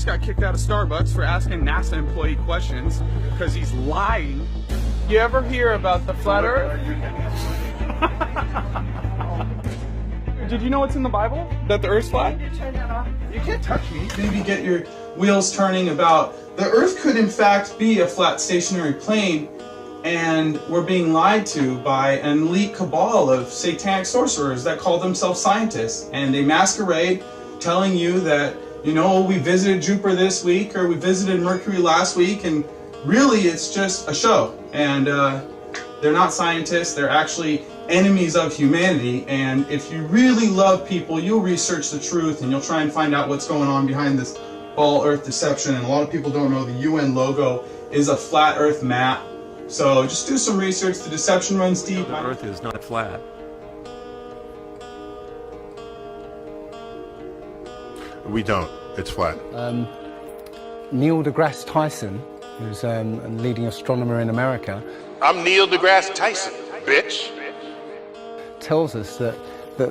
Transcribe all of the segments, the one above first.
got kicked out of Starbucks for asking NASA employee questions because he's lying. You ever hear about the flat Earth? Did you know what's in the Bible? That the Earth's flat? You can't touch me. Maybe get your wheels turning about the Earth could in fact be a flat stationary plane, and we're being lied to by an elite cabal of satanic sorcerers that call themselves scientists, and they masquerade telling you that, you know, we visited Jupiter this week or we visited Mercury last week, and really it's just a show. And they're not scientists, they're actually enemies of humanity. And if you really love people, you'll research the truth and you'll try and find out what's going on behind this ball Earth deception. And a lot of people don't know the UN logo is a flat Earth map. So just do some research. The deception runs deep. The Earth is not flat. We don't. It's flat. Neil deGrasse Tyson, who's a leading astronomer in America, I'm Neil deGrasse Tyson, bitch. tells us that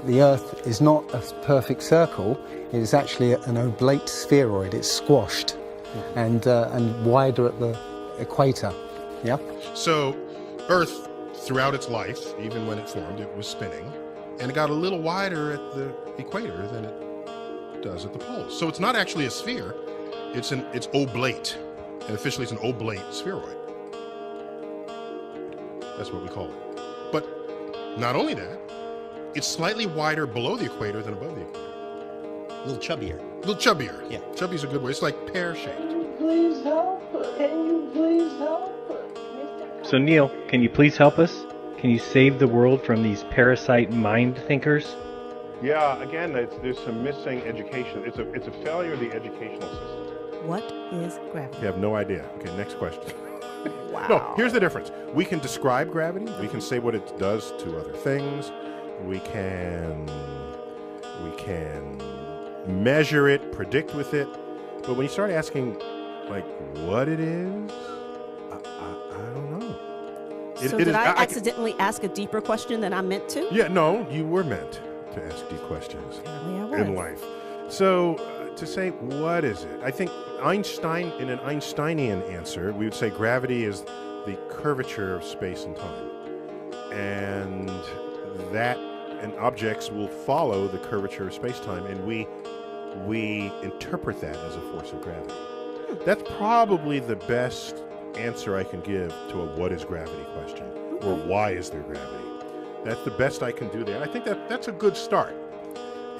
the Earth is not a perfect circle. It is actually an oblate spheroid. It's squashed and wider at the equator. Yeah. So, Earth, throughout its life, even when it formed, it was spinning, and it got a little wider at the equator than it does at the poles. So it's not actually a sphere. It's oblate, and officially it's an oblate spheroid. That's what we call it. But not only that, it's slightly wider below the equator than above the equator. A little chubbier. A little chubbier. Yeah. Chubby's a good word. It's like pear-shaped. Can you please help? Can you please help? So Neil, can you please help us? Can you save the world from these parasite mind thinkers? Yeah, again, there's some missing education. It's a failure of the educational system. What is gravity? You have no idea. Okay, next question. Wow. No, here's the difference. We can describe gravity. We can say what it does to other things. We can measure it, predict with it. But when you start asking, like, what it is, I don't know. So did I accidentally ask a deeper question than I meant to? Yeah, no, you were meant to ask deep questions in life. So to say, what is it? I think Einstein, in an Einsteinian answer, we would say gravity is the curvature of space and time. And objects will follow the curvature of space-time, and we interpret that as a force of gravity. That's probably the best answer I can give to a what is gravity question, or why is there gravity. That's the best I can do there. I think that's a good start.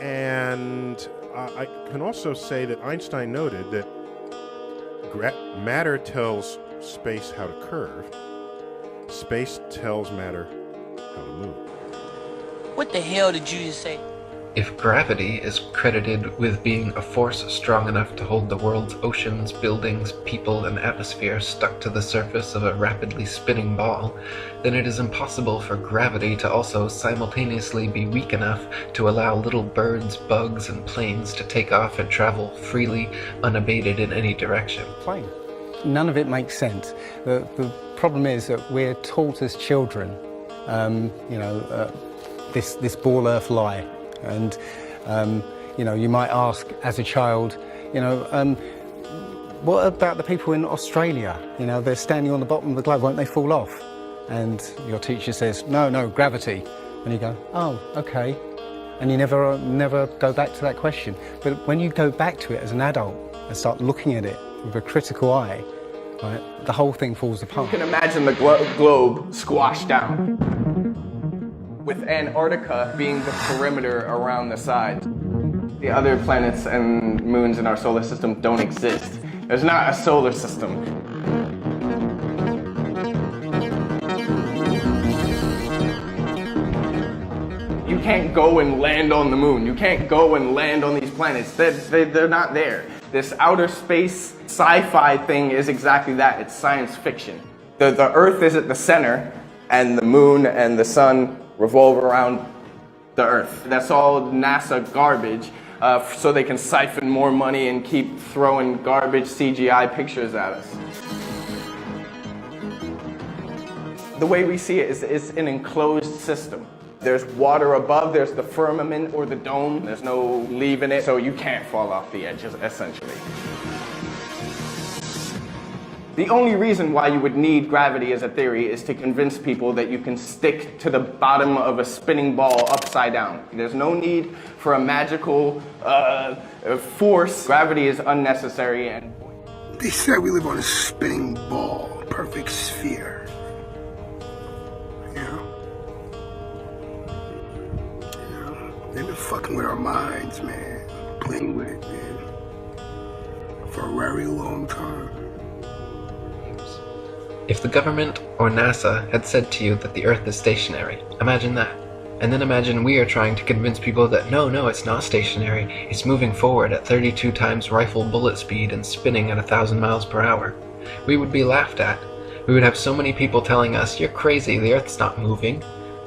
And I can also say that Einstein noted that matter tells space how to curve, space tells matter how to move. What the hell did you just say? If gravity is credited with being a force strong enough to hold the world's oceans, buildings, people, and atmosphere stuck to the surface of a rapidly spinning ball, then it is impossible for gravity to also simultaneously be weak enough to allow little birds, bugs, and planes to take off and travel freely, unabated in any direction. Plain. None of it makes sense. The problem is that we're taught as children, this ball Earth lie. And, you might ask as a child, what about the people in Australia? They're standing on the bottom of the globe, won't they fall off? And your teacher says, no, gravity. And you go, oh, okay. And you never go back to that question. But when you go back to it as an adult and start looking at it with a critical eye, right, the whole thing falls apart. You can imagine the globe squashed down, with Antarctica being the perimeter around the sides. The other planets and moons in our solar system don't exist. There's not a solar system. You can't go and land on the moon. You can't go and land on these planets. They're not there. This outer space sci-fi thing is exactly that. It's science fiction. The Earth is at the center, and the moon and the sun revolve around the Earth. That's all NASA garbage, so they can siphon more money and keep throwing garbage CGI pictures at us. The way we see it is it's an enclosed system. There's water above, there's the firmament or the dome, there's no leaving it, so you can't fall off the edge, essentially. The only reason why you would need gravity as a theory is to convince people that you can stick to the bottom of a spinning ball upside down. There's no need for a magical force. Gravity is unnecessary. And they said we live on a spinning ball, perfect sphere. They've been fucking with our minds, man. Playing with it, man. For a very long time. If the government or NASA had said to you that the Earth is stationary, imagine that. And then imagine we are trying to convince people that no, it's not stationary. It's moving forward at 32 times rifle bullet speed and spinning at 1,000 miles per hour. We would be laughed at. We would have so many people telling us, you're crazy, the Earth's not moving.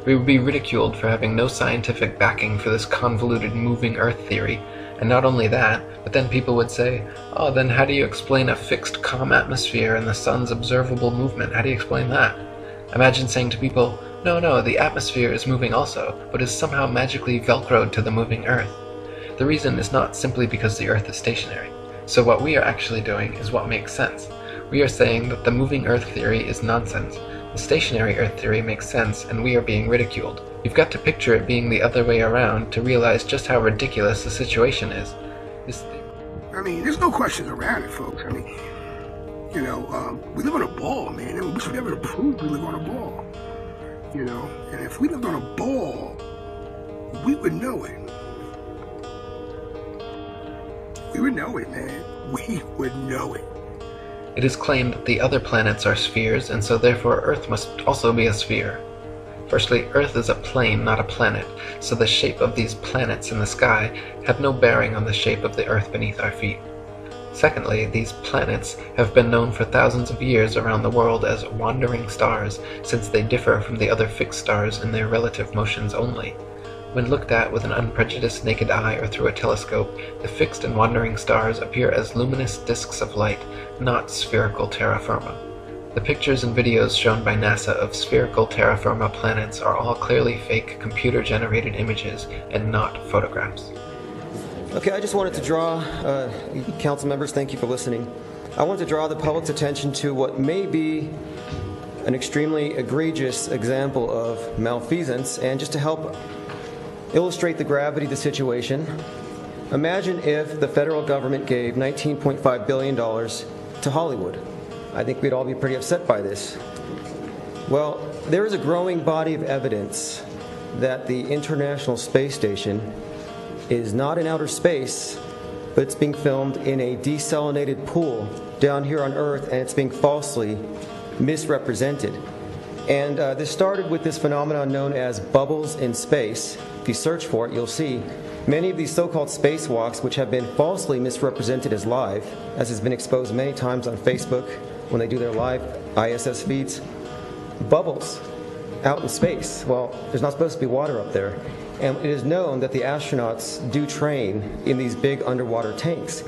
We would be ridiculed for having no scientific backing for this convoluted moving Earth theory. And not only that, but then people would say, oh, then how do you explain a fixed calm atmosphere and the sun's observable movement? How do you explain that? Imagine saying to people, no, the atmosphere is moving also, but is somehow magically velcroed to the moving Earth. The reason is not simply because the Earth is stationary. So what we are actually doing is what makes sense. We are saying that the moving Earth theory is nonsense. The stationary Earth theory makes sense, and we are being ridiculed. You've got to picture it being the other way around to realize just how ridiculous the situation is. I mean, there's no questions around it, folks. I mean, we live on a ball, man, and we should never prove we live on a ball. And if we lived on a ball, we would know it. We would know it, man. We would know it. It is claimed that the other planets are spheres, and so therefore Earth must also be a sphere. Firstly, Earth is a plane, not a planet, so the shape of these planets in the sky have no bearing on the shape of the Earth beneath our feet. Secondly, these planets have been known for thousands of years around the world as wandering stars, since they differ from the other fixed stars in their relative motions only. When looked at with an unprejudiced naked eye or through a telescope, the fixed and wandering stars appear as luminous disks of light, not spherical terra firma. The pictures and videos shown by NASA of spherical terra firma planets are all clearly fake computer-generated images and not photographs. Okay, I just wanted to draw, council members, thank you for listening. I want to draw the public's attention to what may be an extremely egregious example of malfeasance, and just to help illustrate the gravity of the situation, imagine if the federal government gave $19.5 billion to Hollywood. I think we'd all be pretty upset by this. Well, there is a growing body of evidence that the International Space Station is not in outer space, but it's being filmed in a desalinated pool down here on Earth, and it's being falsely misrepresented. And this started with this phenomenon known as bubbles in space. If you search for it, you'll see many of these so-called spacewalks, which have been falsely misrepresented as live, as has been exposed many times on Facebook when they do their live ISS feeds. Bubbles out in space. Well, there's not supposed to be water up there. And it is known that the astronauts do train in these big underwater tanks.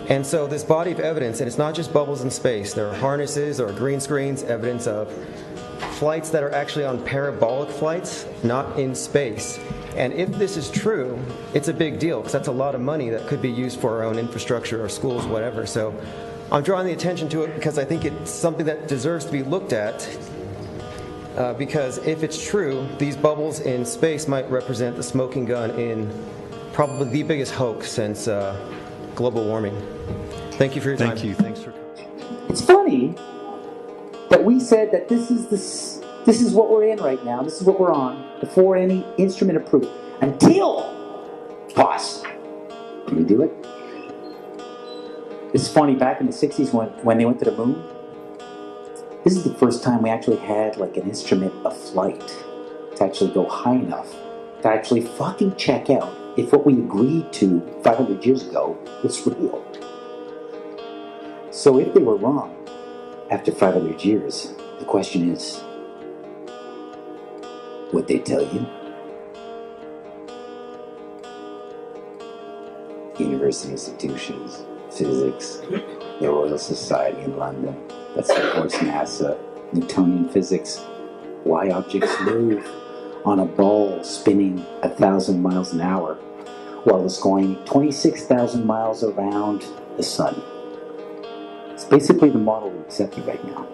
And so this body of evidence, and it's not just bubbles in space, there are harnesses, there are green screens, evidence of flights that are actually on parabolic flights, not in space. And if this is true, it's a big deal, because that's a lot of money that could be used for our own infrastructure or schools, whatever. So I'm drawing the attention to it because I think it's something that deserves to be looked at. Because if it's true, these bubbles in space might represent the smoking gun in probably the biggest hoax since global warming. Thank you for your time. Thank you. Thanks for. It's funny that we said that this is what we're in right now. This is what we're on before any instrument approved. Until, pause. Can we do it? It's funny. Back in the '60s when they went to the moon. This is the first time we actually had like an instrument of flight to actually go high enough to actually fucking check out if what we agreed to 500 years ago was real. So if they were wrong after 500 years, the question is, would they tell you? University institutions, physics, the Royal Society in London, that supports NASA, Newtonian physics, why objects move on a ball spinning 1,000 miles an hour while it's going 26,000 miles around the sun. It's basically the model we accepted right now.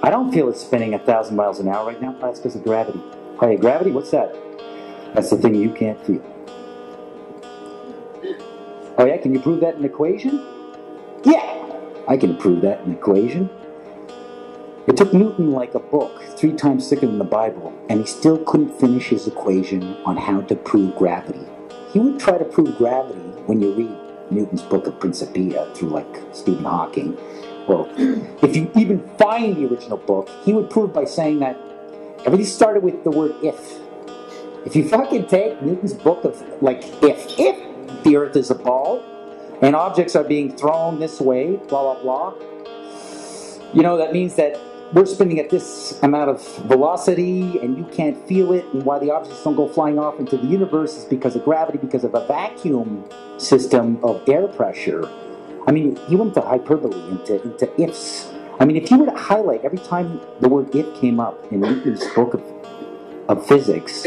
I don't feel it's spinning 1,000 miles an hour right now. That's because of gravity. Hey, gravity, what's that? That's the thing you can't feel. Oh yeah, can you prove that in an equation? Yeah, I can prove that in an equation. It took Newton like a book, 3 times thicker than the Bible, and he still couldn't finish his equation on how to prove gravity. He would try to prove gravity when you read Newton's book of Principia through like Stephen Hawking. Well, if you even find the original book, he would prove by saying that everything started with the word if. If you fucking take Newton's book of like if the earth is a ball and objects are being thrown this way, blah blah blah, you know, that means that we're spinning at this amount of velocity and you can't feel it, and why the objects don't go flying off into the universe is because of gravity, because of a vacuum system of air pressure. I mean, he went to hyperbole, into ifs. I mean, if you were to highlight every time the word if came up in Newton's book of physics,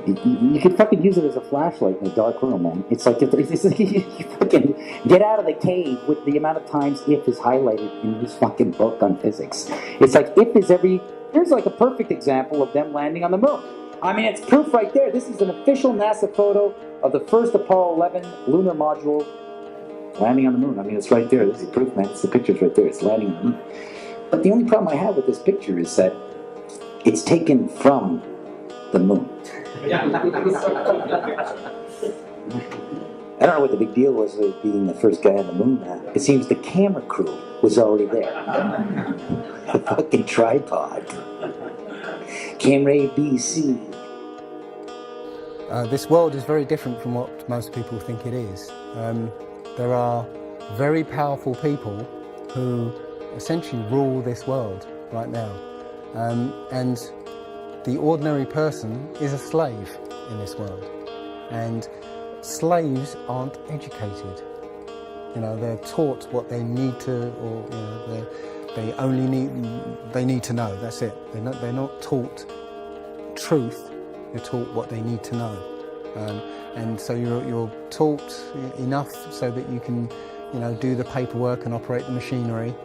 you could fucking use it as a flashlight in a dark room, man. It's like, you fucking get out of the cave with the amount of times if is highlighted in his fucking book on physics. It's like if is here's like a perfect example of them landing on the moon. I mean, it's proof right there. This is an official NASA photo of the first Apollo 11 lunar module landing on the moon. I mean, it's right there. This is proof, man. It's the picture's right there. It's landing on the moon. But the only problem I have with this picture is that it's taken from the moon. I don't know what the big deal was with being the first guy on the moon. It seems the camera crew was already there. A fucking tripod. Camera A, B, C. This world is very different from what most people think it is. There are very powerful people who essentially rule this world right now. And the ordinary person is a slave in this world. And slaves aren't educated. You know, they're taught what they need to, or you know, they need to know. That's it. They're not taught truth. They're taught what they need to know. And so you're taught enough so that you can, you know, do the paperwork and operate the machinery,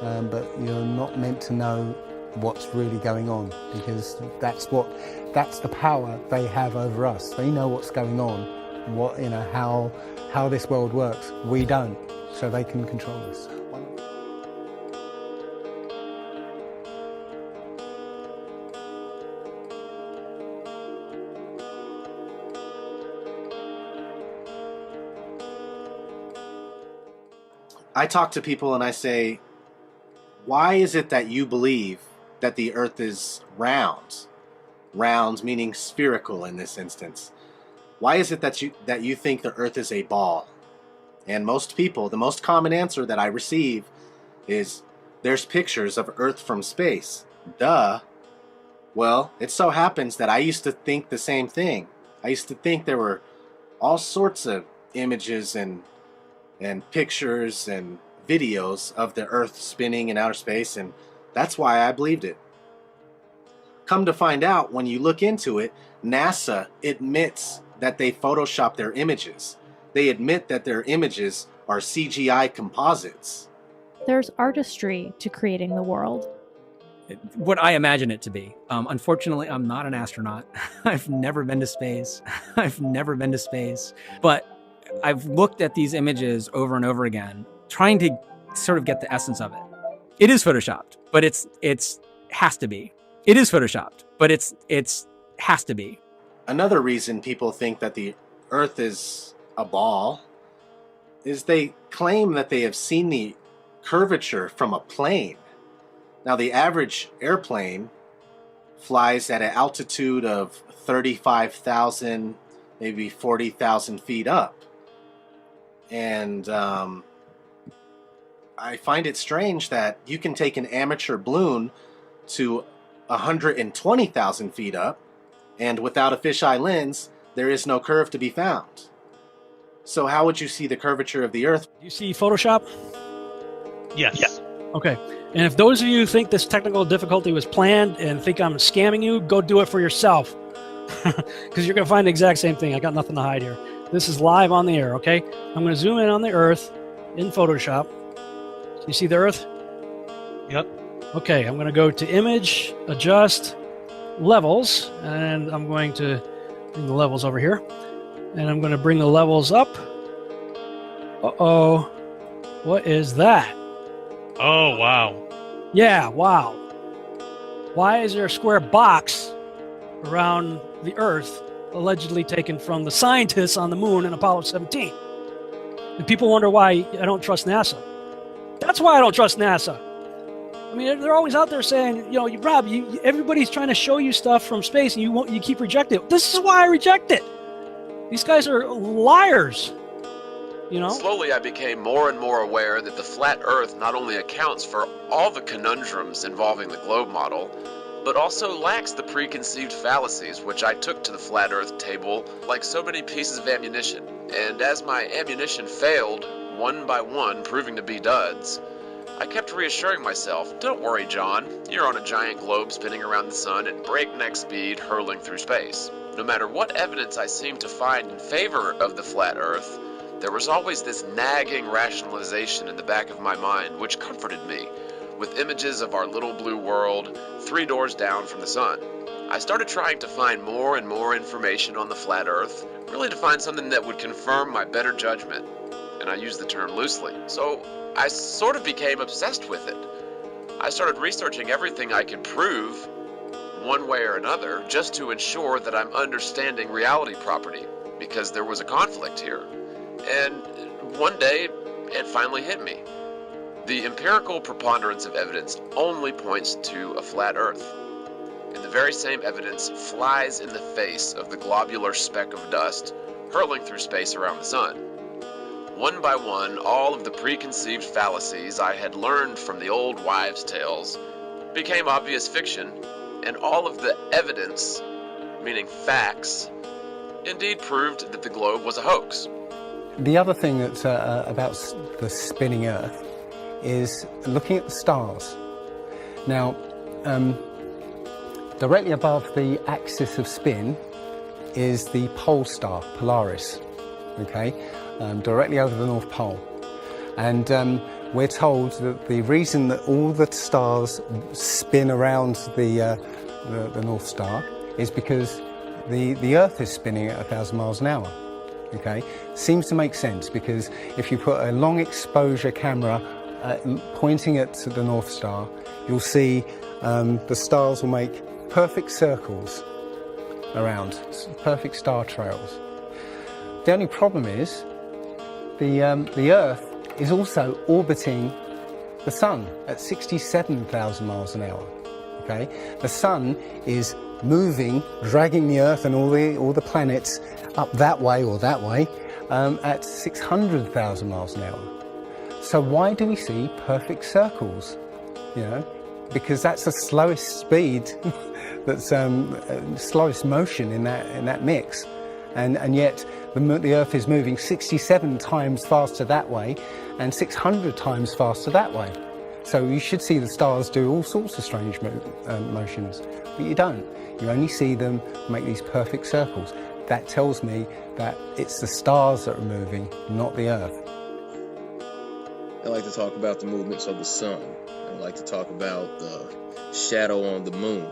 but you're not meant to know what's really going on, because that's the power they have over us. They know what's going on, what, you know, how this world works. We don't, so they can control us. I talk to people and I say, why is it that you believe that the earth is round? Round meaning spherical in this instance. Why is it that you think the earth is a ball? And most people, the most common answer that I receive is, there's pictures of Earth from space. Duh. Well, it so happens that I used to think the same thing. I used to think there were all sorts of images and pictures and videos of the Earth spinning in outer space, and that's why I believed it. Come to find out, when you look into it, NASA admits that they Photoshop their images. They admit that their images are CGI composites. There's artistry to creating the world. What I imagine it to be. Unfortunately, I'm not an astronaut. I've never been to space. But I've looked at these images over and over again, trying to sort of get the essence of it. It is Photoshopped, but it's has to be. It is Photoshopped, but it's has to be. Another reason people think that the Earth is a ball is they claim that they have seen the curvature from a plane. Now, the average airplane flies at an altitude of 35,000, maybe 40,000 feet up. And I find it strange that you can take an amateur balloon to 120,000 feet up, and without a fisheye lens, there is no curve to be found. So how would you see the curvature of the Earth? You see Photoshop? Yes. Yeah. Okay. And if those of you who think this technical difficulty was planned and think I'm scamming you, go do it for yourself. Because you're going to find the exact same thing. I got nothing to hide here. This is live on the air, okay? I'm going to zoom in on the Earth in Photoshop. You see the Earth? Yep. Okay, I'm going to go to Image, Adjust, Levels, and I'm going to bring the levels over here. And I'm going to bring the levels up. Uh-oh. What is that? Oh, wow. Yeah, wow. Why is there a square box around the Earth allegedly taken from the scientists on the moon in Apollo 17? And people wonder why I don't trust NASA. That's why I don't trust NASA. I mean, they're always out there saying, you know, Rob, everybody's trying to show you stuff from space and you keep rejecting it. This is why I reject it. These guys are liars. You know? Slowly I became more and more aware that the flat Earth not only accounts for all the conundrums involving the globe model, but also lacks the preconceived fallacies which I took to the flat Earth table like so many pieces of ammunition. And as my ammunition failed, one by one proving to be duds, I kept reassuring myself, don't worry, John, you're on a giant globe spinning around the sun at breakneck speed hurling through space. No matter what evidence I seemed to find in favor of the flat Earth, there was always this nagging rationalization in the back of my mind which comforted me, with images of our little blue world 3 doors down from the sun. I started trying to find more and more information on the flat Earth, really to find something that would confirm my better judgment, and I use the term loosely. So I sort of became obsessed with it. I started researching everything I could prove, one way or another, just to ensure that I'm understanding reality property, because there was a conflict here. And one day, it finally hit me. The empirical preponderance of evidence only points to a flat Earth. And the very same evidence flies in the face of the globular speck of dust hurling through space around the sun. One by one, all of the preconceived fallacies I had learned from the old wives' tales became obvious fiction, and all of the evidence, meaning facts, indeed proved that the globe was a hoax. The other thing that's about the spinning Earth is looking at the stars. Now, directly above the axis of spin is the pole star, Polaris, okay, directly over the North Pole. And we're told that the reason that all the stars spin around the North Star is because the Earth is spinning at 1,000 miles an hour. Okay, seems to make sense, because if you put a long exposure camera pointing at the North Star, you'll see the stars will make perfect circles around, perfect star trails. The only problem is the Earth is also orbiting the Sun at 67,000 miles an hour. Okay, the Sun is moving, dragging the Earth and all the planets up that way or that way at 600,000 miles an hour. So why do we see perfect circles? You know, because that's the slowest speed, that's slowest motion in that mix, and yet the Earth is moving 67 times faster that way and 600 times faster that way. So you should see the stars do all sorts of strange motions, but you don't. You only see them make these perfect circles. That tells me that it's the stars that are moving, not the Earth. I like to talk about the movements of the sun. I like to talk about the shadow on the moon,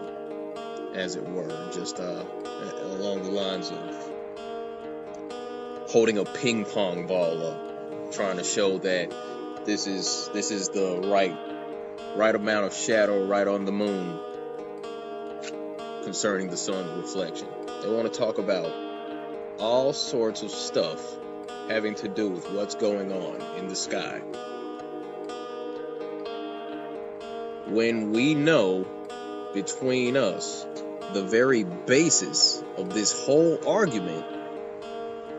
as it were, just along the lines of holding a ping pong ball up, trying to show that this is the right amount of shadow right on the moon concerning the sun's reflection. They want to talk about all sorts of stuff having to do with what's going on in the sky, when we know between us the very basis of this whole argument,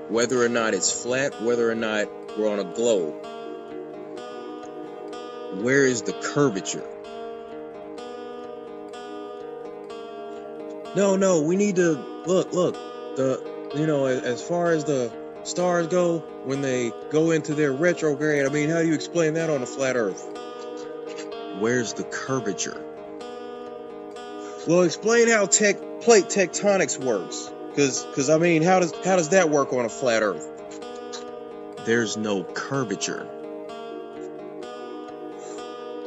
whether or not it's flat, whether or not we're on a globe. Where is the curvature? No, we need to look, as far as the stars go, when they go into their retrograde, I mean, how do you explain that on a flat Earth? Where's the curvature? Well, explain how plate tectonics works, because I mean, how does that work on a flat Earth? There's no curvature.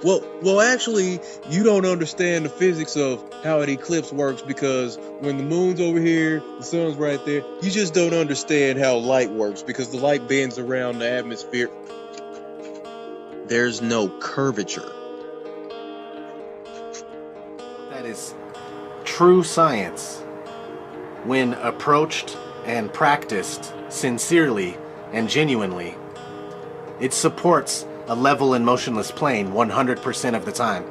Well, actually, you don't understand the physics of how an eclipse works, because when the moon's over here, the sun's right there. You just don't understand how light works, because the light bends around the atmosphere. There's no curvature. That is true science. When approached and practiced sincerely and genuinely, it supports a level and motionless plane 100% of the time.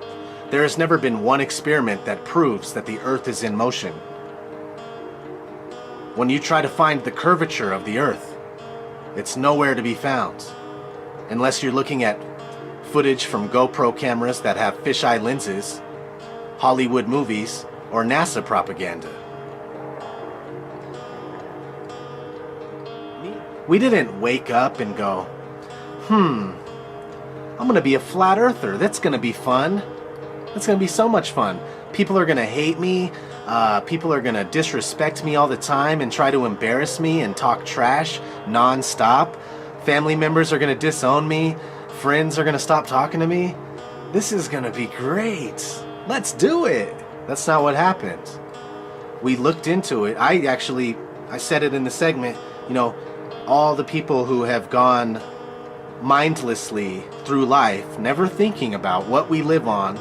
There has never been one experiment that proves that the Earth is in motion. When you try to find the curvature of the Earth, it's nowhere to be found, unless you're looking at footage from GoPro cameras that have fisheye lenses, Hollywood movies, or NASA propaganda. We didn't wake up and go, I'm gonna be a flat earther. That's gonna be fun. That's gonna be so much fun. People are gonna hate me. People are gonna disrespect me all the time and try to embarrass me and talk trash non-stop. Family members are gonna disown me. Friends are gonna stop talking to me. This is gonna be great. Let's do it. That's not what happened. We looked into it. I said it in the segment, all the people who have gone mindlessly through life, never thinking about what we live on.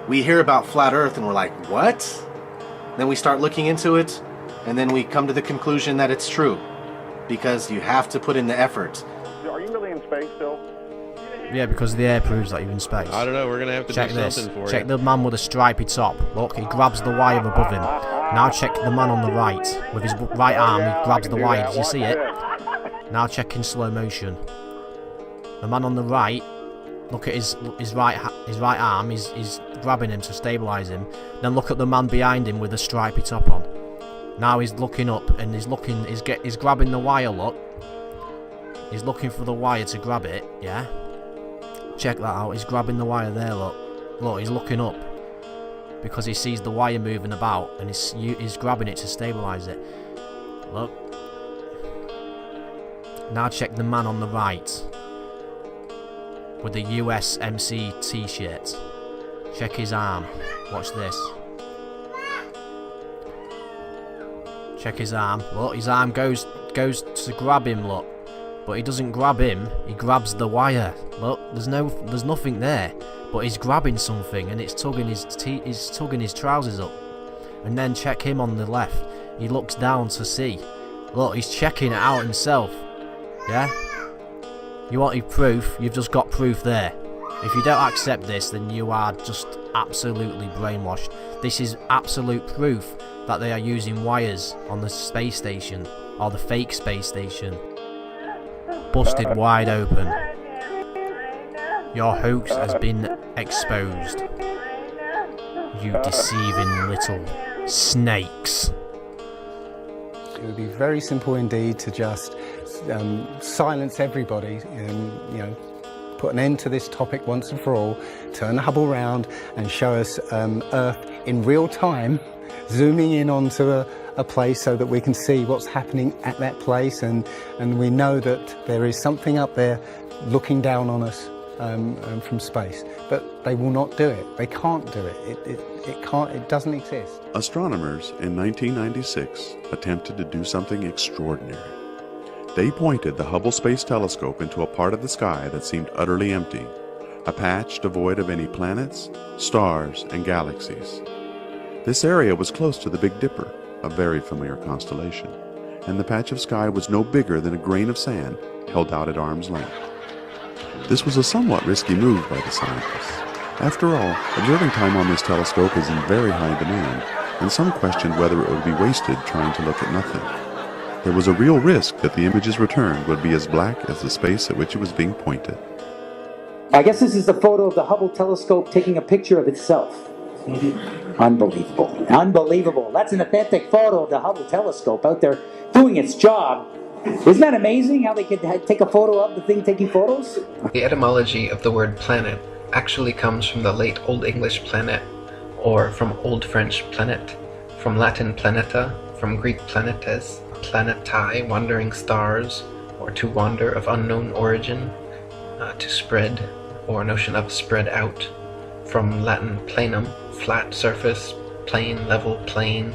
We hear about flat Earth and we're like, what? Then we start looking into it, and then we come to the conclusion that it's true, because you have to put in the effort. Are you really in space still? Yeah, because the air proves that you're in space. I don't know, we're gonna have to check do this. something for Check you. the man with a stripy top. Look, he grabs the wire above him. Now check the man on the right. With his right arm, he grabs the wire. Did you see it? Now check in slow motion. The man on the right, look at his right arm. He's grabbing him to stabilise him. Then look at the man behind him with the stripy top on. Now he's looking up and he's grabbing the wire. Look, he's looking for the wire to grab it. Yeah. Check that out. He's grabbing the wire there. Look, he's looking up because he sees the wire moving about and he's grabbing it to stabilise it. Look. Now check the man on the right with the USMC t-shirt. Check his arm. Watch this. Check his arm. Look, his arm goes to grab him, look. But he doesn't grab him, he grabs the wire. Look, there's nothing there. But he's grabbing something and it's tugging his trousers up. And then check him on the left. He looks down to see. Look, he's checking it out himself. Yeah? You wanted proof, you've just got proof there. If you don't accept this, then you are just absolutely brainwashed. This is absolute proof that they are using wires on the space station, or the fake space station. Busted wide open. Your hoax has been exposed. You deceiving little snakes. It would be very simple indeed to just silence everybody and, put an end to this topic once and for all, turn the Hubble round and show us Earth in real time, zooming in onto a place so that we can see what's happening at that place, and we know that there is something up there looking down on us from space. But they will not do it. They can't do it. It doesn't exist. Astronomers in 1996 attempted to do something extraordinary. They pointed the Hubble Space Telescope into a part of the sky that seemed utterly empty, a patch devoid of any planets, stars, and galaxies. This area was close to the Big Dipper, a very familiar constellation, and the patch of sky was no bigger than a grain of sand held out at arm's length. This was a somewhat risky move by the scientists. After all, observing time on this telescope is in very high demand, and some questioned whether it would be wasted trying to look at nothing. There was a real risk that the images returned would be as black as the space at which it was being pointed. I guess this is the photo of the Hubble telescope taking a picture of itself. Unbelievable. Unbelievable. That's an authentic photo of the Hubble telescope out there doing its job. Isn't that amazing how they could take a photo of the thing taking photos? The etymology of the word planet actually comes from the late Old English planet, or from Old French planet, from Latin planeta, from Greek planetes, planetae, wandering stars, or to wander of unknown origin, to spread, or notion of spread out, from Latin planum, flat surface, plane, level, plane.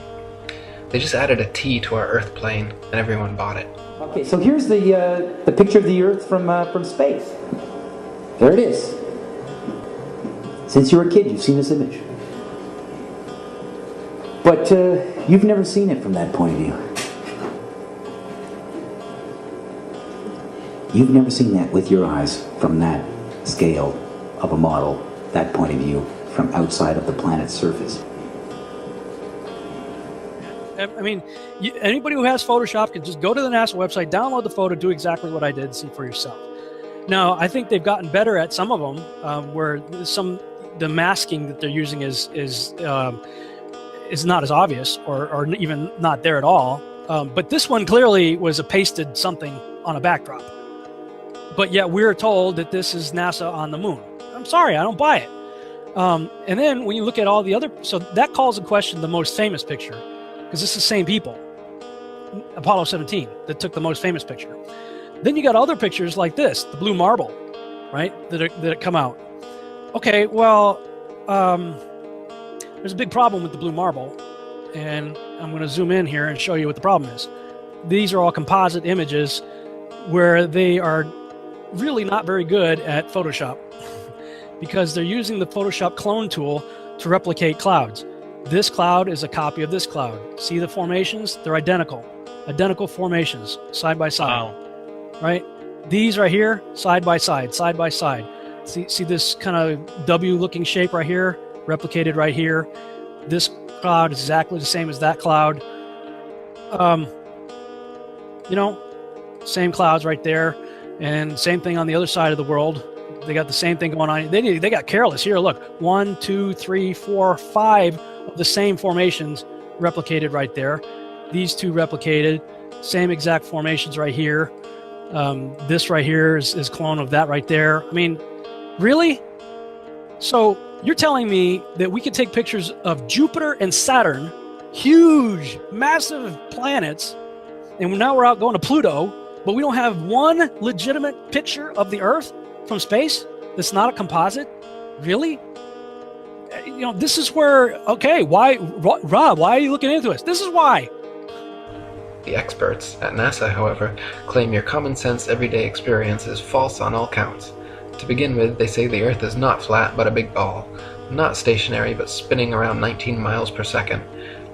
They just added a T to our Earth plane, and everyone bought it. Okay, so here's the picture of the Earth from space. There it is. Since you were a kid, you've seen this image. But you've never seen it from that point of view. You've never seen that with your eyes from that scale of a model, that point of view, from outside of the planet's surface. I mean, anybody who has Photoshop can just go to the NASA website, download the photo, do exactly what I did, see for yourself. Now, I think they've gotten better at some of them, where the masking that they're using is not as obvious, or even not there at all. But this one clearly was a pasted something on a backdrop. But yet we're told that this is NASA on the moon. I'm sorry, I don't buy it. And then when you look at all the other, so that calls into question the most famous picture, because it's the same people, Apollo 17, that took the most famous picture. Then you got other pictures like this, the blue marble, right, that come out. Okay, well, there's a big problem with the blue marble, and I'm going to zoom in here and show you what the problem is. These are all composite images where they are really not very good at Photoshop because they're using the Photoshop clone tool to replicate clouds. This cloud is a copy of this cloud. See the formations? They're identical. Identical formations, side by side. Wow. Right? These right here, side by side, side by side. See this kind of W-looking shape right here, replicated right here. This cloud is exactly the same as that cloud. You know, same clouds right there, and same thing on the other side of the world. They got the same thing going on. They got careless. Here, look, 1, 2, 3, 4, 5 of the same formations replicated right there. These two replicated, same exact formations right here. This right here is clone of that right there. I mean, really? So you're telling me that we could take pictures of Jupiter and Saturn, huge, massive planets, and now we're out going to Pluto, but we don't have one legitimate picture of the Earth from space that's not a composite? Really? You know, this is where, okay, why, Rob, why are you looking into this? This is why. The experts at NASA, however, claim your common sense everyday experience is false on all counts. To begin with, they say the Earth is not flat but a big ball, not stationary but spinning around 19 miles per second.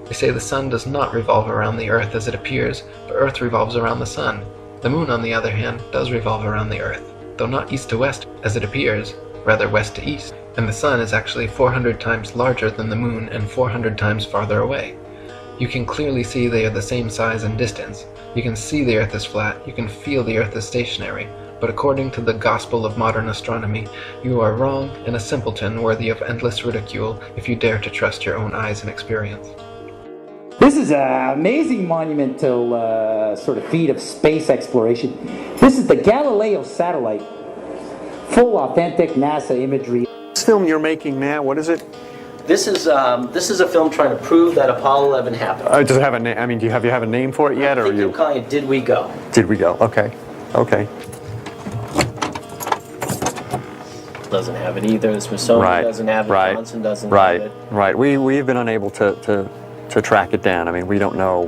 They say the Sun does not revolve around the Earth as it appears, but Earth revolves around the Sun. The Moon, on the other hand, does revolve around the Earth, though not east to west as it appears, rather west to east, and the Sun is actually 400 times larger than the Moon and 400 times farther away. You can clearly see they are the same size and distance. You can see the Earth is flat, you can feel the Earth is stationary, but according to the gospel of modern astronomy, you are wrong and a simpleton worthy of endless ridicule if you dare to trust your own eyes and experience. This is an amazing monumental sort of feat of space exploration. This is the Galileo satellite. Full authentic NASA imagery. This film you're making now, what is it? This is a film trying to prove that Apollo 11 happened. Does it have a name? I mean, do you have a name for it yet, or I'm calling it Did We Go? Did We Go? Okay. Okay. Doesn't have it either. The Smithsonian doesn't have it. Johnson doesn't have it. Right. We've been unable to track it down. I mean, we don't know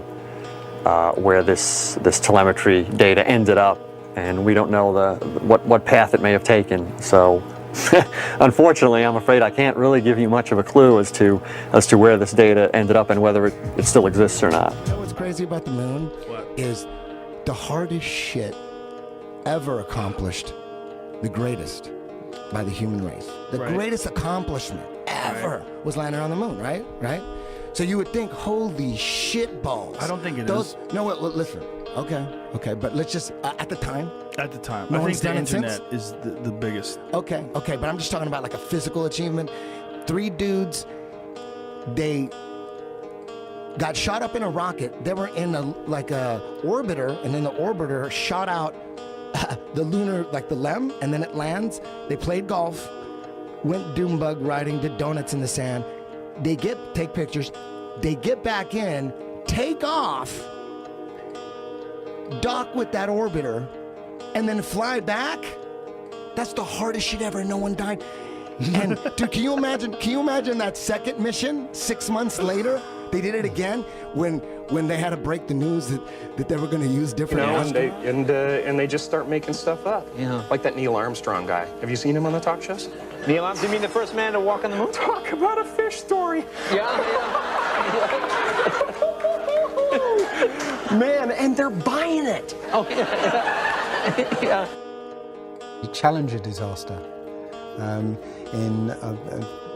where this telemetry data ended up, and we don't know what path it may have taken. So, unfortunately, I'm afraid I can't really give you much of a clue as to where this data ended up and whether it still exists or not. You know what's crazy about the moon is the hardest shit ever accomplished, the greatest by the human race. The greatest accomplishment ever was landing on the moon, right? So you would think, holy shit balls. I don't think it is. No, listen. Okay, but let's just, at the time. At the time. No I one's think the done it internet since? is the biggest. Okay, but I'm just talking about like a physical achievement. 3 dudes, they got shot up in a rocket. They were in a orbiter, and then the orbiter shot out the lunar, like the LEM, and then it lands. They played golf, went doom bug riding, did donuts in the sand. They take pictures, they get back in, take off, dock with that orbiter, and then fly back. That's the hardest shit ever. No one died. And dude, can you imagine that second mission 6 months later? They did it again when they had to break the news that they were going to use different and they just start making stuff up. Yeah. Like that Neil Armstrong guy. Have you seen him on the talk shows? Neil Armstrong, you mean the first man to walk on the moon? Talk about a fish story. Yeah. Man, and they're buying it. Oh, yeah. Yeah. The Challenger disaster in, I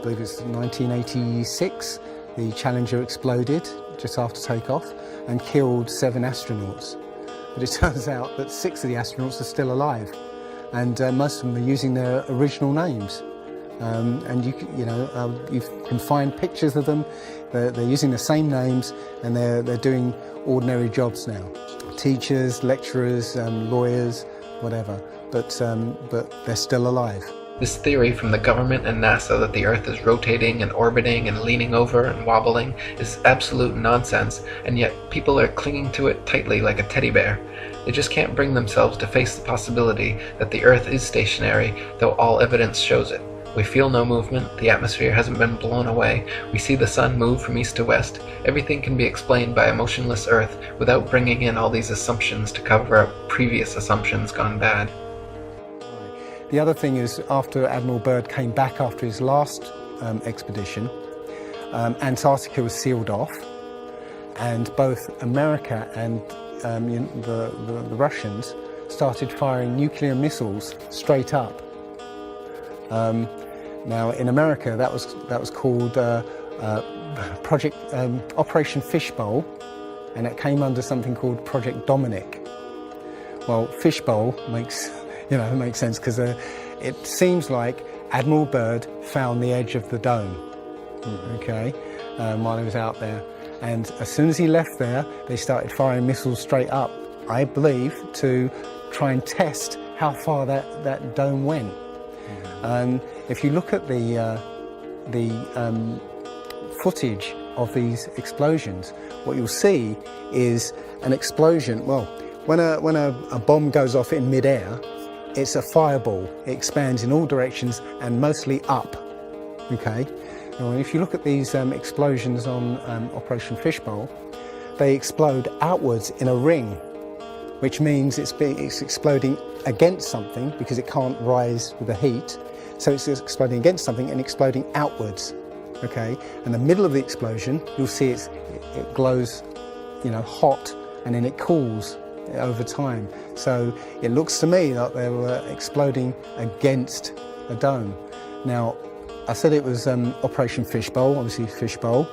believe it's 1986, the Challenger exploded just after takeoff and killed 7 astronauts. But it turns out that 6 of the astronauts are still alive, and most of them are using their original names. And you can find pictures of them. They're using the same names, and they're doing ordinary jobs now. Teachers, lecturers, lawyers, whatever. But they're still alive. This theory from the government and NASA that the Earth is rotating and orbiting and leaning over and wobbling is absolute nonsense, and yet people are clinging to it tightly like a teddy bear. They just can't bring themselves to face the possibility that the Earth is stationary, though all evidence shows it. We feel no movement, the atmosphere hasn't been blown away, we see the sun move from east to west. Everything can be explained by a motionless Earth without bringing in all these assumptions to cover up previous assumptions gone bad. The other thing is, after Admiral Byrd came back after his last expedition, Antarctica was sealed off, and both America and the Russians started firing nuclear missiles straight up. Now, in America, that was called Project Operation Fishbowl, and it came under something called Project Dominic. Well, Fishbowl makes sense because it seems like Admiral Byrd found the edge of the dome, okay, while he was out there. And as soon as he left there, they started firing missiles straight up, I believe, to try and test how far that dome went. If you look at the footage of these explosions, what you'll see is an explosion. Well, when a bomb goes off in midair, it's a fireball. It expands in all directions and mostly up. Okay. Now, if you look at these explosions on Operation Fishbowl, they explode outwards in a ring, which means it's exploding against something because it can't rise with the heat. So it's exploding against something and exploding outwards. Okay. In the middle of the explosion, you'll see it glows, hot, and then it cools over time. So it looks to me like they were exploding against a dome. Now, I said it was Operation Fishbowl, obviously Fishbowl,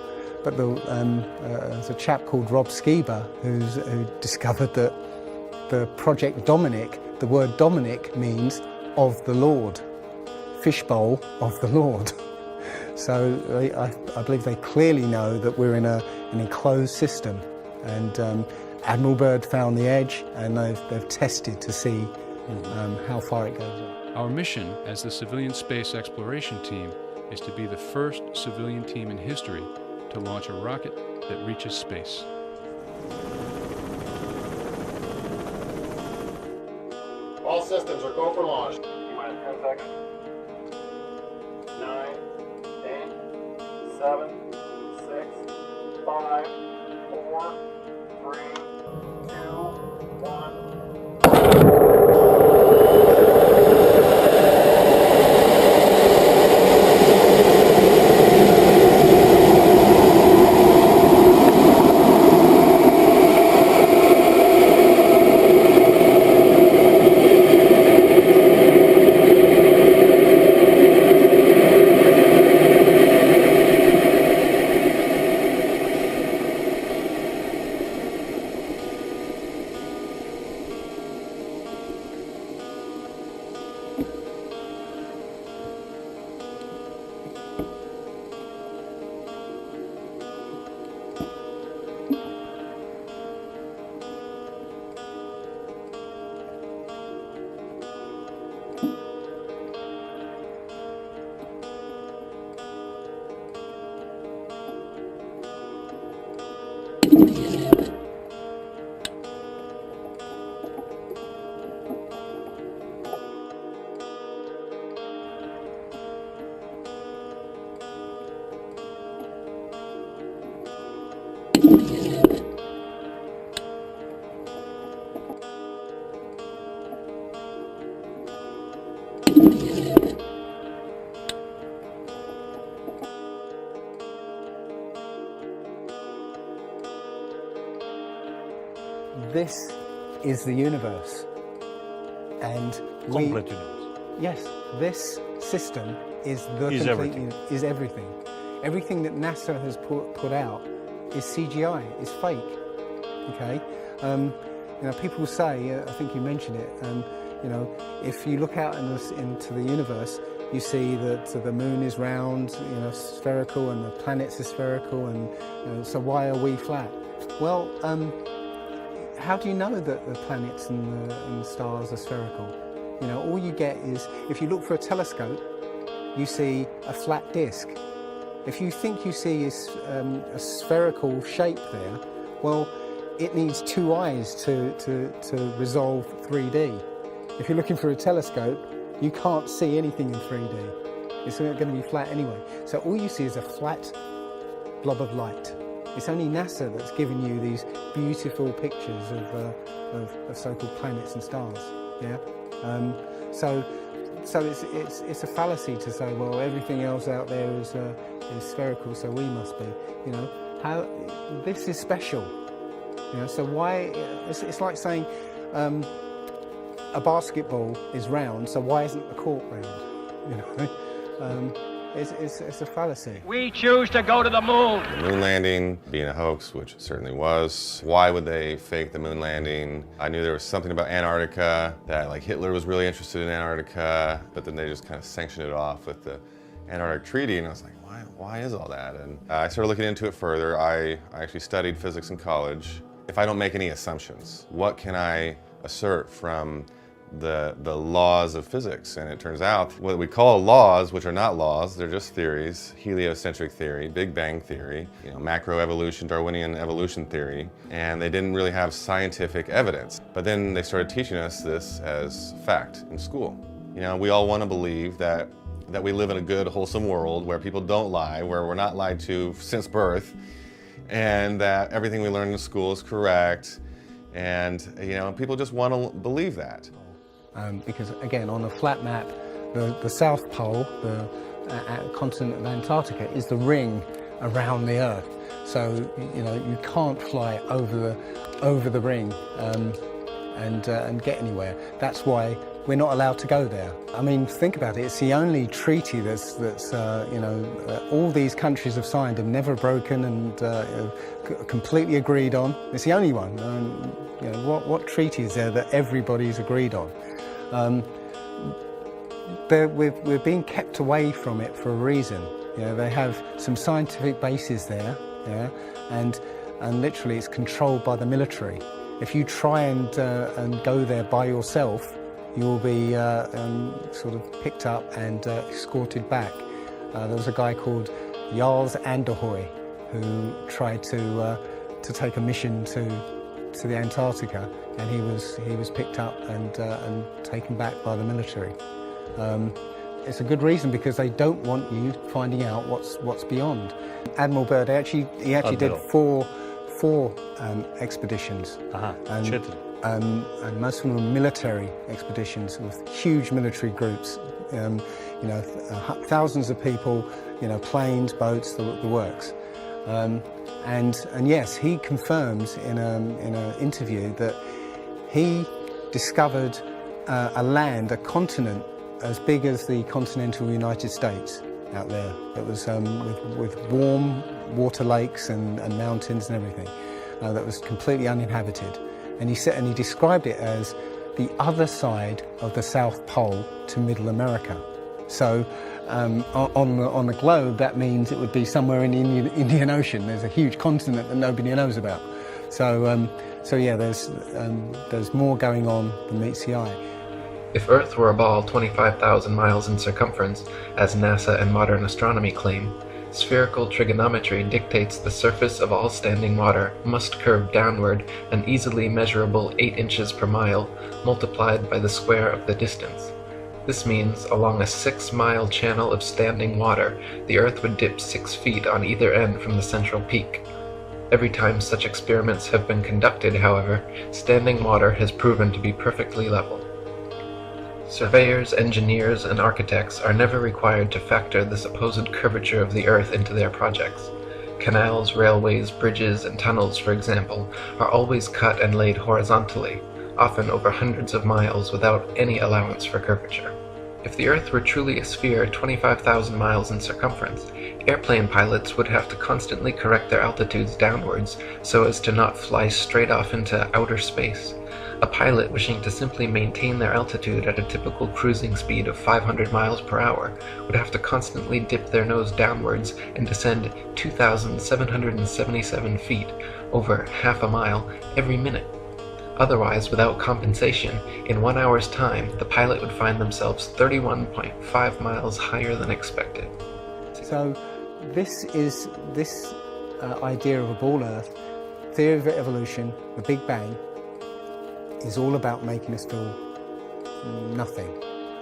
but there's a chap called Rob Skiba who discovered that the Project Dominic, the word Dominic means of the Lord, Fishbowl of the Lord. So I believe they clearly know that we're in an enclosed system, and Admiral Byrd found the edge, and they've tested to see how far it goes up. Our mission as the Civilian Space Exploration Team is to be the first civilian team in history to launch a rocket that reaches space. All systems are go for launch. T-minus 10 seconds. 9, 8, 7, 6, 5, 4, 3, 2, 1. this is the universe. And Complete universe. Yes, this system is the Is complete everything. Is everything. Everything that NASA has put out is CGI, is fake. Okay, you know, people say, I think you mentioned it. You know, if you look out into the universe, you see that the moon is round, you know, spherical, and the planets are spherical, and you know, so why are we flat? Well, how do you know that the planets and the stars are spherical? You know, all you get is, if you look for a telescope, you see a flat disk. If you think you see a spherical shape there, well, it needs two eyes to resolve 3D. If you're looking for a telescope, you can't see anything in 3D. It's going to be flat anyway. So all you see is a flat blob of light. It's only NASA that's giving you these beautiful pictures of so-called planets and stars. Yeah. So it's a fallacy to say, well, everything else out there is spherical, so we must be. You know, how this is special. You know, so why? It's like saying a basketball is round, so why isn't the court round? You know, it's a fallacy. We choose to go to the moon. The moon landing being a hoax, which it certainly was. Why would they fake the moon landing? I knew there was something about Antarctica, that like Hitler was really interested in Antarctica, but then they just kind of sanctioned it off with the Antarctic Treaty, and I was like, why is all that? And I started looking into it further. I actually studied physics in college. If I don't make any assumptions, what can I assert from the laws of physics? And it turns out what we call laws, which are not laws, they're just theories. Heliocentric theory, Big Bang theory, you know, macroevolution, Darwinian evolution theory, and they didn't really have scientific evidence. But then they started teaching us this as fact in school. You know, we all want to believe that we live in a good, wholesome world where people don't lie, where we're not lied to since birth, and that everything we learn in school is correct. And, you know, people just want to believe that. Because, again, on a flat map, the South Pole, the continent of Antarctica, is the ring around the Earth. So, you know, you can't fly over the ring and get anywhere. That's why we're not allowed to go there. I mean, think about it. It's the only treaty that's you know, all these countries have signed and never broken and completely agreed on. It's the only one. You know, what treaty is there that everybody's agreed on? We're being kept away from it for a reason. You know, they have some scientific bases there, yeah, and literally it's controlled by the military. If you try and go there by yourself, you'll be sort of picked up and escorted back. There was a guy called Jarls Anderhoy who tried to take a mission to the Antarctica, and he was picked up and taken back by the military. It's a good reason, because they don't want you finding out what's beyond. Admiral Byrd, he actually did four expeditions. And most of them were military expeditions with huge military groups. You know, thousands of people, you know, planes, boats, the works. And yes, he confirms in an interview that he discovered a continent as big as the continental United States out there. It was with warm water lakes and mountains and everything. That was completely uninhabited. And he described it as the other side of the South Pole to Middle America. So on the globe, that means it would be somewhere in the Indian Ocean. There's a huge continent that nobody knows about. So yeah, there's more going on than meets the eye. If Earth were a ball 25,000 miles in circumference, as NASA and modern astronomy claim, spherical trigonometry dictates the surface of all standing water must curve downward an easily measurable 8 inches per mile, multiplied by the square of the distance. This means, along a 6-mile channel of standing water, the Earth would dip 6 feet on either end from the central peak. Every time such experiments have been conducted, however, standing water has proven to be perfectly level. Surveyors, engineers, and architects are never required to factor the supposed curvature of the Earth into their projects. Canals, railways, bridges, and tunnels, for example, are always cut and laid horizontally, often over hundreds of miles without any allowance for curvature. If the Earth were truly a sphere 25,000 miles in circumference, airplane pilots would have to constantly correct their altitudes downwards so as to not fly straight off into outer space. A pilot wishing to simply maintain their altitude at a typical cruising speed of 500 miles per hour would have to constantly dip their nose downwards and descend 2,777 feet, over half a mile, every minute. Otherwise, without compensation, in 1 hour's time, the pilot would find themselves 31.5 miles higher than expected. So this idea of a ball Earth, theory of evolution, the Big Bang, is all about making us feel nothing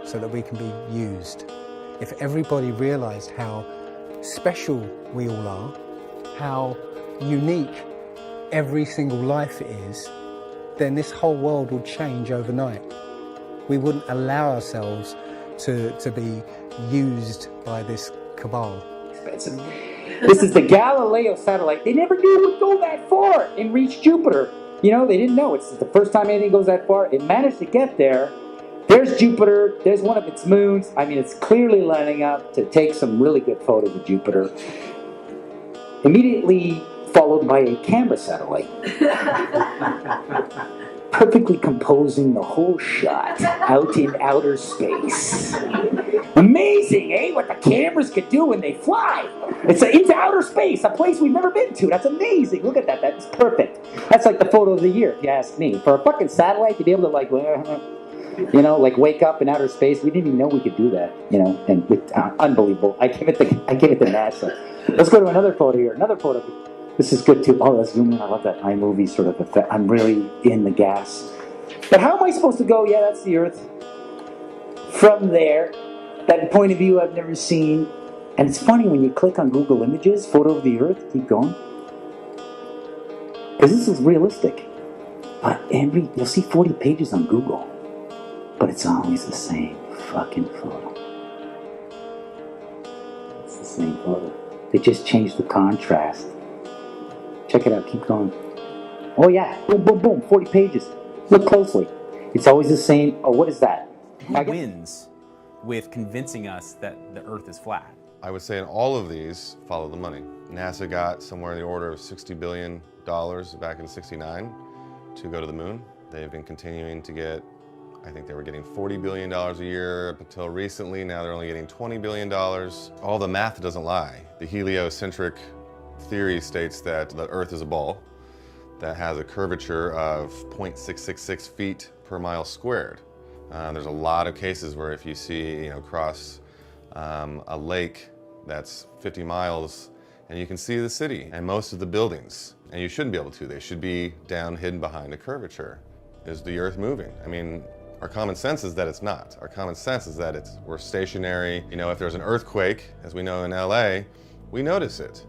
so that we can be used. If everybody realized how special we all are, how unique every single life is, then this whole world would change overnight. We wouldn't allow ourselves to be used by this cabal. This is the Galileo satellite. They never knew it would go that far and reach Jupiter. You know, they didn't know. It's the first time anything goes that far. It managed to get there. There's Jupiter. There's one of its moons. I mean, it's clearly lining up to take some really good photos of Jupiter. Immediately followed by a camera satellite. Perfectly composing the whole shot out in outer space. Amazing, eh? What the cameras could do when they fly. It's into outer space, a place we've never been to. That's amazing. Look at that. That's perfect. That's like the photo of the year, if you ask me. For a fucking satellite to be able to, like, you know, like wake up in outer space, we didn't even know we could do that. You know, and unbelievable. I give it to NASA. Let's go to another photo here. Another photo. This is good too. Oh, that's zoom in. I love that iMovie sort of effect. I'm really in the gas. But how am I supposed to go? Yeah, that's the Earth. From there, that point of view I've never seen. And it's funny when you click on Google Images, photo of the Earth, keep going. Because this is realistic. But you'll see 40 pages on Google. But it's always the same fucking photo. It's the same photo. They just changed the contrast. Check it out, keep going. Oh yeah, boom, boom, boom, 40 pages. Look closely. It's always the same. Oh, what is that? Who wins with convincing us that the Earth is flat? I would say in all of these, follow the money. NASA got somewhere in the order of $60 billion back in '69 to go to the moon. They've been continuing to get, I think they were getting $40 billion a year up until recently. Now they're only getting $20 billion. All the math doesn't lie. The heliocentric theory states that the Earth is a ball that has a curvature of 0.666 feet per mile squared. There's a lot of cases where if you see, you know, across a lake that's 50 miles and you can see the city and most of the buildings, and you shouldn't be able to. They should be down hidden behind a curvature. Is the Earth moving? I mean, our common sense is that it's not. Our common sense is that we're stationary. You know, if there's an earthquake, as we know in LA, we notice it.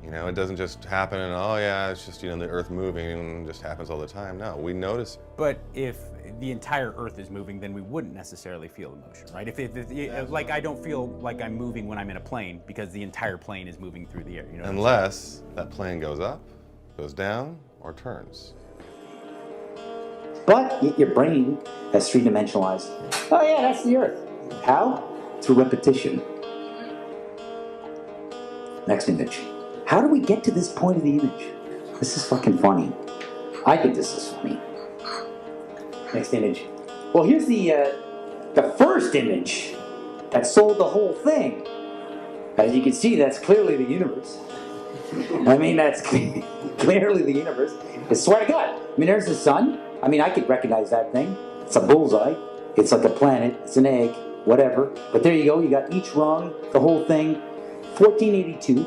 You know, it doesn't just happen and, oh yeah, it's just, you know, the Earth moving and it just happens all the time. No, we notice it. But if the entire Earth is moving, then we wouldn't necessarily feel the motion, right? Like, I don't feel like I'm moving when I'm in a plane because the entire plane is moving through the air. You know, unless that plane goes up, goes down, or turns. But your brain has three-dimensionalized, oh yeah, that's the Earth. How? Through repetition. Next image. How do we get to this point of the image? This is fucking funny. I think this is funny. Next image. Well, here's the first image that sold the whole thing. As you can see, that's clearly the universe. I mean, that's clearly the universe. I swear to God. I mean, there's the sun. I mean, I could recognize that thing. It's a bullseye. It's like a planet. It's an egg. Whatever. But there you go. You got each rung, the whole thing. 1482.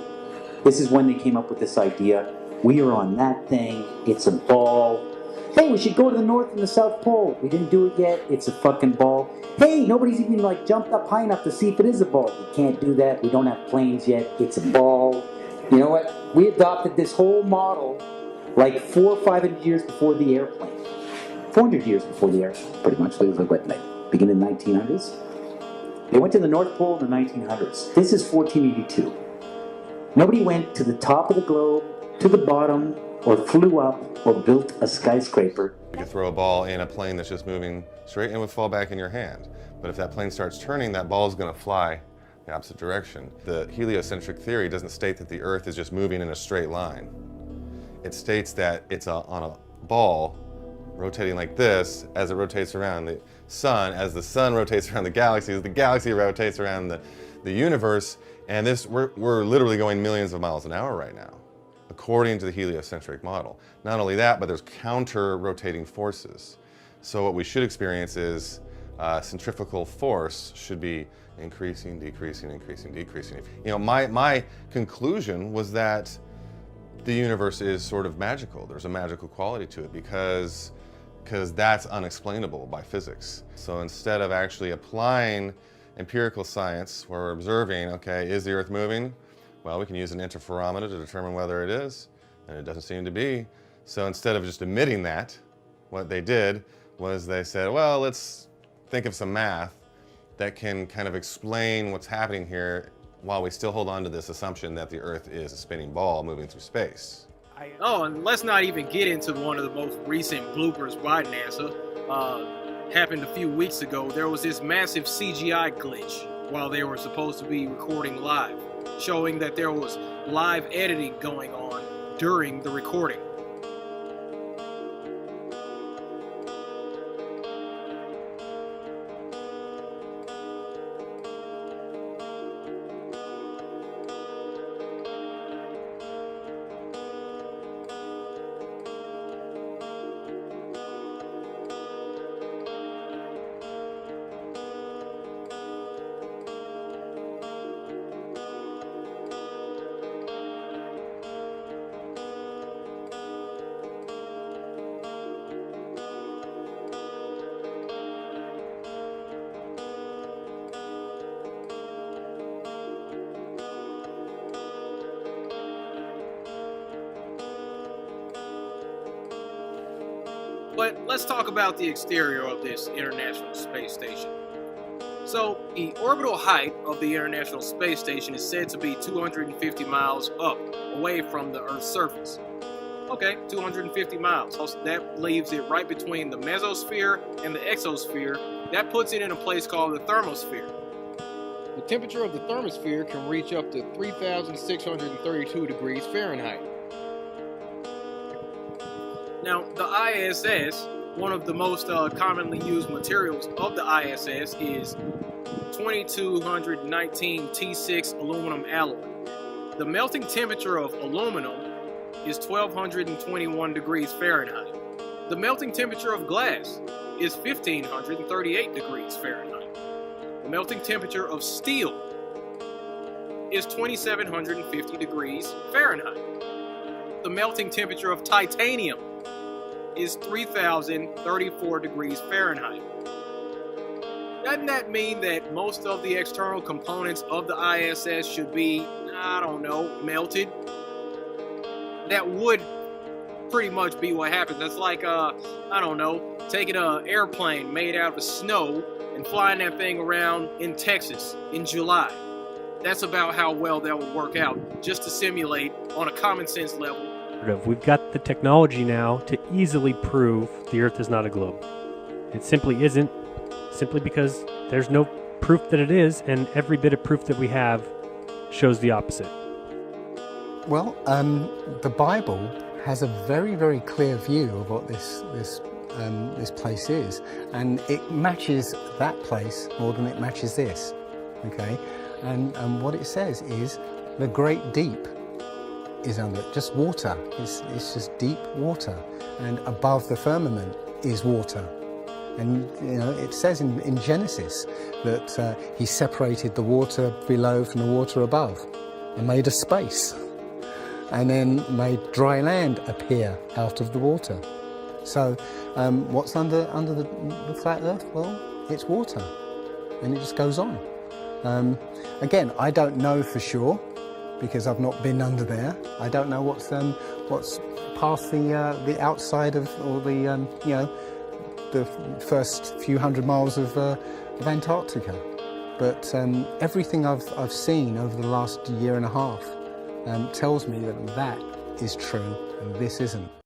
This is when they came up with this idea. We are on that thing. It's a ball. Hey, we should go to the North and the South Pole. We didn't do it yet. It's a fucking ball. Hey, nobody's even like jumped up high enough to see if it is a ball. We can't do that. We don't have planes yet. It's a ball. You know what? We adopted this whole model like 400 or 500 years before the airplane. 400 years before the airplane, pretty much. It was like, what, beginning 1900s? They went to the North Pole in the 1900s. This is 1482. Nobody went to the top of the globe, to the bottom, or flew up, or built a skyscraper. You could throw a ball in a plane that's just moving straight and it would fall back in your hand. But if that plane starts turning, that ball is going to fly the opposite direction. The heliocentric theory doesn't state that the Earth is just moving in a straight line. It states that it's on a ball rotating like this as it rotates around the sun, as the sun rotates around the galaxy, as the galaxy rotates around the universe. And we're literally going millions of miles an hour right now, according to the heliocentric model. Not only that, but there's counter-rotating forces. So what we should experience is centrifugal force should be increasing, decreasing, increasing, decreasing. You know, my conclusion was that the universe is sort of magical. There's a magical quality to it because that's unexplainable by physics. So instead of actually applying empirical science where we're observing, okay, is the Earth moving? Well, we can use an interferometer to determine whether it is, and it doesn't seem to be. So instead of just admitting that, what they did was they said, well, let's think of some math that can kind of explain what's happening here while we still hold on to this assumption that the Earth is a spinning ball moving through space. Oh, and let's not even get into one of the most recent bloopers by NASA. Happened a few weeks ago. There was this massive CGI glitch while they were supposed to be recording live, showing that there was live editing going on during the recording. But let's talk about the exterior of this International Space Station. So, the orbital height of the International Space Station is said to be 250 miles up, away from the Earth's surface. Okay, 250 miles. So that leaves it right between the mesosphere and the exosphere. That puts it in a place called the thermosphere. The temperature of the thermosphere can reach up to 3,632 degrees Fahrenheit. Now, the ISS, one of the most commonly used materials of the ISS is 2219 T6 aluminum alloy. The melting temperature of aluminum is 1221 degrees Fahrenheit. The melting temperature of glass is 1538 degrees Fahrenheit. The melting temperature of steel is 2750 degrees Fahrenheit. The melting temperature of titanium is 3034 degrees Fahrenheit. Doesn't that mean that most of the external components of the ISS should be, I don't know, melted? That would pretty much be what happens. That's like, I don't know, taking an airplane made out of snow and flying that thing around in Texas in July. That's about how well that would work out, just to simulate on a common sense level. We've got the technology now to easily prove the Earth is not a globe. It simply isn't, simply because there's no proof that it is, and every bit of proof that we have shows the opposite. Well, the Bible has a very, very clear view of what this place is, and it matches that place more than it matches this. Okay, and what it says is the great deep is under just water. It's just deep water, and above the firmament is water. And you know, it says in Genesis that he separated the water below from the water above and made a space, and then made dry land appear out of the water. So what's under the flat earth? Well, it's water, and it just goes on. Again, I don't know for sure, because I've not been under there. I don't know what's past the outside of, or the you know, the first few hundred miles of Antarctica. But everything I've seen over the last year and a half tells me that that is true and this isn't.